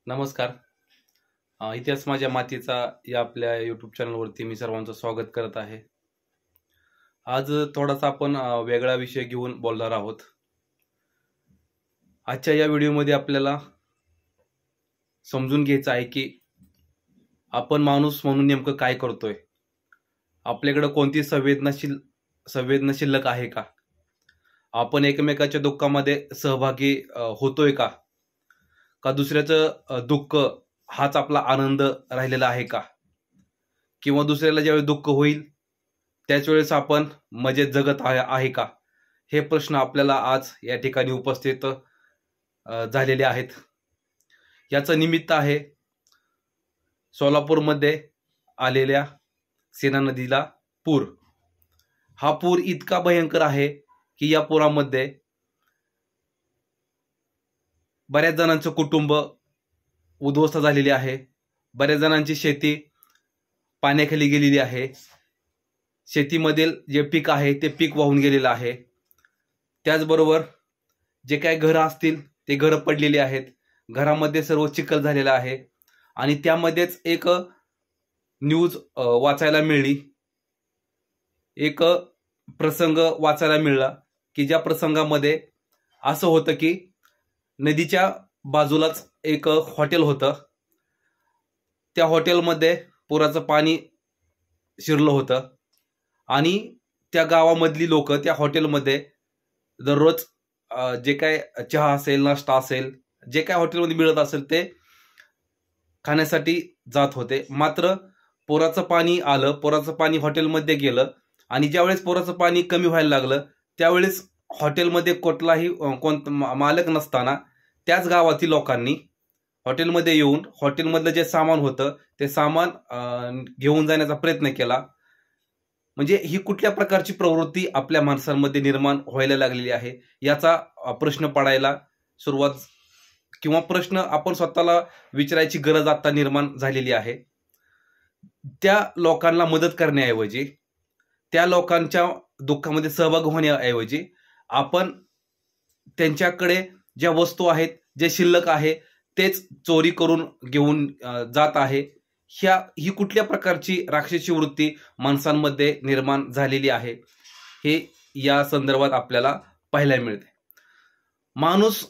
नमस्कार. इतिहास माझ्या मातीचा या आपल्या यूट्यूब चॅनलवरती मी सर्वांचं स्वागत करत आहे. आज थोडासा आपण वेगळा विषय घेऊन बोलणार आहोत. आजच्या या व्हिडिओमध्ये आपल्याला समजून घ्यायचं आहे की आपण माणूस म्हणून नेमकं काय करतोय. आपल्याकडे कोणती संवेदनशीलता आहे का? आपण एकमेकाच्या दुःखामध्ये सहभागी होतोय का? का दुसऱ्याचं दुःख हाच आपला आनंद राहिलेला आहे का? किंवा दुसऱ्याला ज्यावेळी दुःख होईल त्याच वेळेस आपण मजेत जगत आहे का? हे प्रश्न आपल्याला आज या ठिकाणी उपस्थित झालेले आहेत. याचं निमित्त आहे सोलापूरमध्ये आलेल्या सेना नदीला पूर. हा पूर इतका भयंकर आहे की या पुरामध्ये बऱ्याच जणांचं कुटुंब उद्ध्वस्त झालेली आहे. बऱ्याच जणांची शेती पाण्याखाली गेलेली आहे. शेतीमधील जे पीक आहे ते पीक वाहून गेलेलं आहे. त्याचबरोबर जे काही घरं असतील ते घरं पडलेली आहेत. घरामध्ये सर्व चिखल झालेला आहे. आणि त्यामध्येच एक न्यूज वाचायला मिळली, एक प्रसंग वाचायला मिळला की ज्या प्रसंगामध्ये असं होतं की नदीच्या बाजूलाच एक हॉटेल होतं. त्या हॉटेलमध्ये पुराचं पाणी शिरलं होतं आणि त्या गावामधली लोक त्या हॉटेलमध्ये दररोज जे काय चहा असेल, नाश्ता असेल, जे काय हॉटेलमध्ये मिळत असेल ते खाण्यासाठी जात होते. मात्र पुराचं पाणी आलं, पुराचं पाणी हॉटेलमध्ये गेलं आणि ज्यावेळेस पुराचं पाणी कमी व्हायला लागलं त्यावेळेस हॉटेलमध्ये कुठलाही मालक नसताना त्याच गावातील लोकांनी हॉटेलमध्ये येऊन हॉटेलमधलं जे सामान होतं ते सामान घेऊन जाण्याचा प्रयत्न केला. म्हणजे ही कुठल्या प्रकारची प्रवृत्ती आपल्या माणसांमध्ये निर्माण व्हायला लागलेली आहे याचा प्रश्न पडायला सुरुवात, किंवा प्रश्न आपण स्वतःला विचारायची गरज आता निर्माण झालेली आहे. त्या लोकांना मदत करण्याऐवजी, त्या लोकांच्या दुःखामध्ये सहभाग होण्याऐवजी आपण त्यांच्याकडे ज्या वस्तू आहेत, जे शिल्लक आहे तेच चोरी करून घेऊन जात आहे. ही कुठल्या प्रकारची राक्षसी वृत्ती माणसांमध्ये निर्माण झालेली आहे हे या संदर्भात आपल्याला पाहायला मिळते. माणूस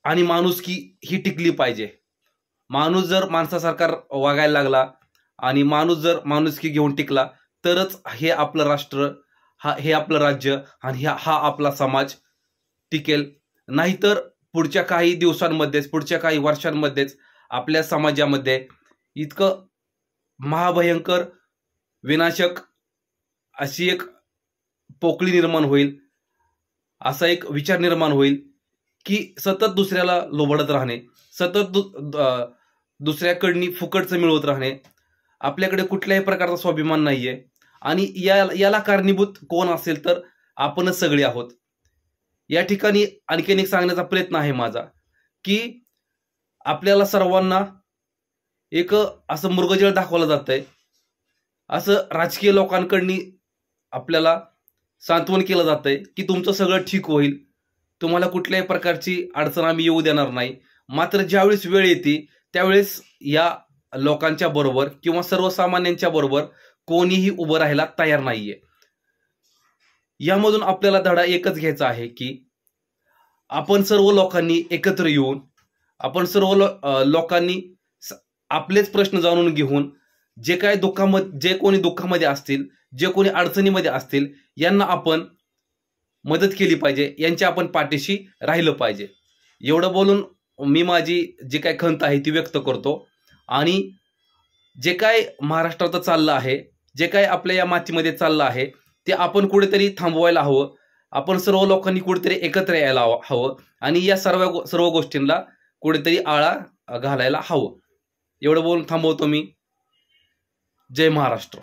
आणि माणुसकी ही टिकली पाहिजे. माणूस जर माणसासारखा वागायला लागला आणि माणूस जर माणुसकी घेऊन टिकला तरच हे आपलं राष्ट्र, हे आपलं राज्य आणि हा आपला समाज टिकेल. नाहीतर पुढच्या काही दिवसांमध्येच, पुढच्या काही वर्षांमध्येच आपल्या समाजामध्ये इतकं महाभयंकर विनाशक अशी एक पोकळी निर्माण होईल, असा एक विचार निर्माण होईल की सतत दुसऱ्याला लोबडत राहणे, सतत दुसऱ्याकडनी फुकटचं मिळवत राहणे. आपल्याकडे कुठल्याही प्रकारचा स्वाभिमान नाहीये. आणि याला कारणीभूत कोण असेल तर आपणच सगळे आहोत. या ठिकाणी आणखीन एक सांगण्याचा प्रयत्न आहे माझा की आपल्याला सर्वांना एक असं मृगजळ दाखवलं जातंय, असं राजकीय लोकांकडनी आपल्याला सांत्वन केलं जातंय की तुमचं सगळं ठीक होईल, तुम्हाला कुठल्याही प्रकारची अडचण आम्ही येऊ देणार नाही. मात्र ज्यावेळेस वेळ येते त्यावेळेस या लोकांच्या बरोबर किंवा सर्वसामान्यांच्या बरोबर कोणीही उभं राहायला तयार नाहीये. यामधून आपल्याला धडा एकच घ्यायचा आहे की आपण सर्व लोकांनी एकत्र येऊन, आपण सर्व लोकांनी आपलेच प्रश्न जाणून घेऊन, जे कोणी दुःखामध्ये असतील, जे कोणी अडचणीमध्ये असतील यांना आपण मदत केली पाहिजे, यांच्या आपण पाठीशी राहिलं पाहिजे. एवढं बोलून मी माझी जी काय खंत आहे ती व्यक्त करतो. आणि जे काय महाराष्ट्रात चाललं आहे, जे काय आपल्या या मातीमध्ये चाललं आहे ते आपण कुठेतरी थांबवायला हवं. आपण सर्व लोकांनी कुठेतरी एकत्र यायला हवं आणि या सर्व गोष्टींना कुठेतरी आळा घालायला हवं. एवढं बोलून थांबवतो मी. जय महाराष्ट्र.